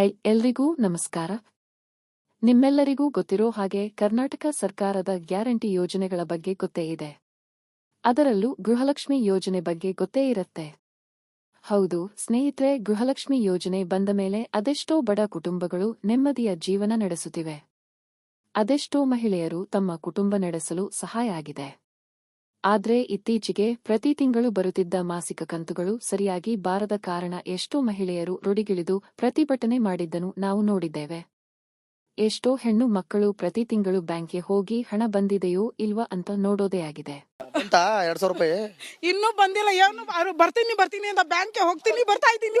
ಎಲ್ರಿಗೂ ನಮಸ್ಕಾರ. ನಿಮ್ಮೆಲ್ಲರಿಗೂ ಗೊತ್ತಿರೋ ಹಾಗೆ ಕರ್ನಾಟಕ ಸರ್ಕಾರದ ಗ್ಯಾರಂಟಿ ಯೋಜನೆಗಳ ಬಗ್ಗೆ ಗೊತ್ತೇ ಇದೆ. ಅದರಲ್ಲೂ ಗೃಹಲಕ್ಷ್ಮಿ ಯೋಜನೆ ಬಗ್ಗೆ ಗೊತ್ತೇ ಇರುತ್ತೆ. ಹೌದು ಸ್ನೇಹಿತರೆ, ಗೃಹಲಕ್ಷ್ಮಿ ಯೋಜನೆ ಬಂದ ಮೇಲೆ ಅದೆಷ್ಟೋ ಬಡ ಕುಟುಂಬಗಳು ನೆಮ್ಮದಿಯ ಜೀವನ ನಡೆಸುತ್ತಿವೆ. ಅದೆಷ್ಟೋ ಮಹಿಳೆಯರು ತಮ್ಮ ಕುಟುಂಬ ನಡೆಸಲು ಸಹಾಯ ಆಗಿದೆ. ಆದ್ರೆ ಇತ್ತೀಚೆಗೆ ಪ್ರತಿ ತಿಂಗಳು ಬರುತ್ತಿದ್ದ ಮಾಸಿಕ ಕಂತುಗಳು ಸರಿಯಾಗಿ ಬಾರದ ಕಾರಣ ಎಷ್ಟೋ ಮಹಿಳೆಯರು ರೋಡಿಗಿಳಿದು ಪ್ರತಿಭಟನೆ ಮಾಡಿದ್ದನ್ನು ನಾವು ನೋಡಿದ್ದೇವೆ. ಎಷ್ಟೋ ಹೆಣ್ಣು ಮಕ್ಕಳು ಪ್ರತಿ ತಿಂಗಳು ಬ್ಯಾಂಕ್ಗೆ ಹೋಗಿ ಹಣ ಬಂದಿದೆಯೋ ಇಲ್ವಾ ಅಂತ ನೋಡೋದೇ ಆಗಿದೆ. ಅಂತ 200 ರೂಪಾಯಿ ಇನ್ನೂ ಬಂದಿಲ್ಲ. ಏನು ಬರ್ತೀನಿ ಅಂತ ಬ್ಯಾಂಕ್ಗೆ ಹೋಗ್ತೀನಿ ಬರ್ತಾ ಇದ್ದೀನಿ.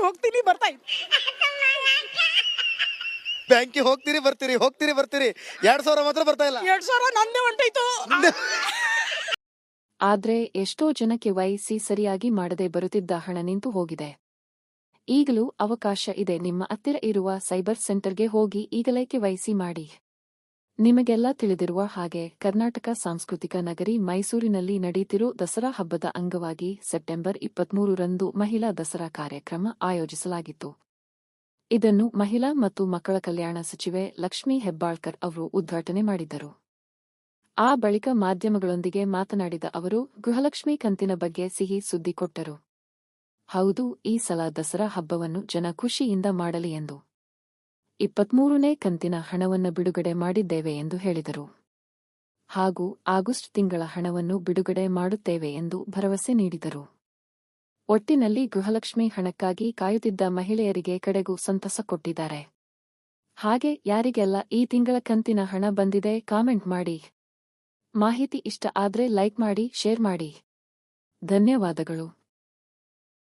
ಬ್ಯಾಂಕಿಗೆ ಹೋಗ್ತೀರಿ ಬರ್ತೀರಿ 200 ಮಾತ್ರ ಬರ್ತಾ ಇಲ್ಲ. 2,000 ನಂದೇ ಹೊಂಟೋಯ್ತು. ಆದ್ರೆ ಎಷ್ಟೋ ಜನಕ್ಕೆ ವೈಸಿ ಸರಿಯಾಗಿ ಮಾಡದೆ ಬರುತ್ತಿದ್ದ ಹಣ ನಿಂತು ಹೋಗಿದೆ. ಈಗಲೂ ಅವಕಾಶ ಇದೆ. ನಿಮ್ಮ ಹತ್ತಿರ ಇರುವ ಸೈಬರ್ ಸೆಂಟರ್ಗೆ ಹೋಗಿ ಈಗಲೇ KYC ಮಾಡಿ. ನಿಮಗೆಲ್ಲ ತಿಳಿದಿರುವ ಹಾಗೆ ಕರ್ನಾಟಕ ಸಾಂಸ್ಕೃತಿಕ ನಗರಿ ಮೈಸೂರಿನಲ್ಲಿ ನಡೆಯುತ್ತಿರೋ ದಸರಾ ಹಬ್ಬದ ಅಂಗವಾಗಿ ಸೆಪ್ಟೆಂಬರ್ 23ರಂದು ಮಹಿಳಾ ದಸರಾ ಕಾರ್ಯಕ್ರಮ ಆಯೋಜಿಸಲಾಗಿತ್ತು. ಇದನ್ನು ಮಹಿಳಾ ಮತ್ತು ಮಕ್ಕಳ ಕಲ್ಯಾಣ ಸಚಿವೆ ಲಕ್ಷ್ಮೀ ಹೆಬ್ಬಾಳ್ಕರ್ ಅವರು ಉದ್ಘಾಟನೆ ಮಾಡಿದ್ದರು. ಆ ಬಳಿಕ ಮಾಧ್ಯಮಗಳೊಂದಿಗೆ ಮಾತನಾಡಿದ ಅವರು ಗೃಹಲಕ್ಷ್ಮಿ ಕಂತಿನ ಬಗ್ಗೆ ಸಿಹಿ ಸುದ್ದಿ ಕೊಟ್ಟರು. ಹೌದು, ಈ ಸಲ ದಸರಾ ಹಬ್ಬವನ್ನು ಜನ ಖುಷಿಯಿಂದ ಮಾಡಲಿ ಎಂದು 23ನೇ ಕಂತಿನ ಹಣವನ್ನು ಬಿಡುಗಡೆ ಮಾಡಿದ್ದೇವೆ ಎಂದು ಹೇಳಿದರು. ಹಾಗೂ ಆಗಸ್ಟ್ ತಿಂಗಳ ಹಣವನ್ನು ಬಿಡುಗಡೆ ಮಾಡುತ್ತೇವೆ ಎಂದು ಭರವಸೆ ನೀಡಿದರು. ಒಟ್ಟಿನಲ್ಲಿ ಗೃಹಲಕ್ಷ್ಮಿ ಹಣಕ್ಕಾಗಿ ಕಾಯುತ್ತಿದ್ದ ಮಹಿಳೆಯರಿಗೆ ಕಡೆಗೂ ಸಂತಸ ಕೊಟ್ಟಿದ್ದಾರೆ. ಹಾಗೆ ಯಾರಿಗೆಲ್ಲ ಈ ತಿಂಗಳ ಕಂತಿನ ಹಣ ಬಂದಿದೆ ಕಾಮೆಂಟ್ ಮಾಡಿ. ಮಾಹಿತಿ ಇಷ್ಟ ಆದ್ರೆ ಲೈಕ್ ಮಾಡಿ, ಶೇರ್ ಮಾಡಿ. ಧನ್ಯವಾದಗಳು.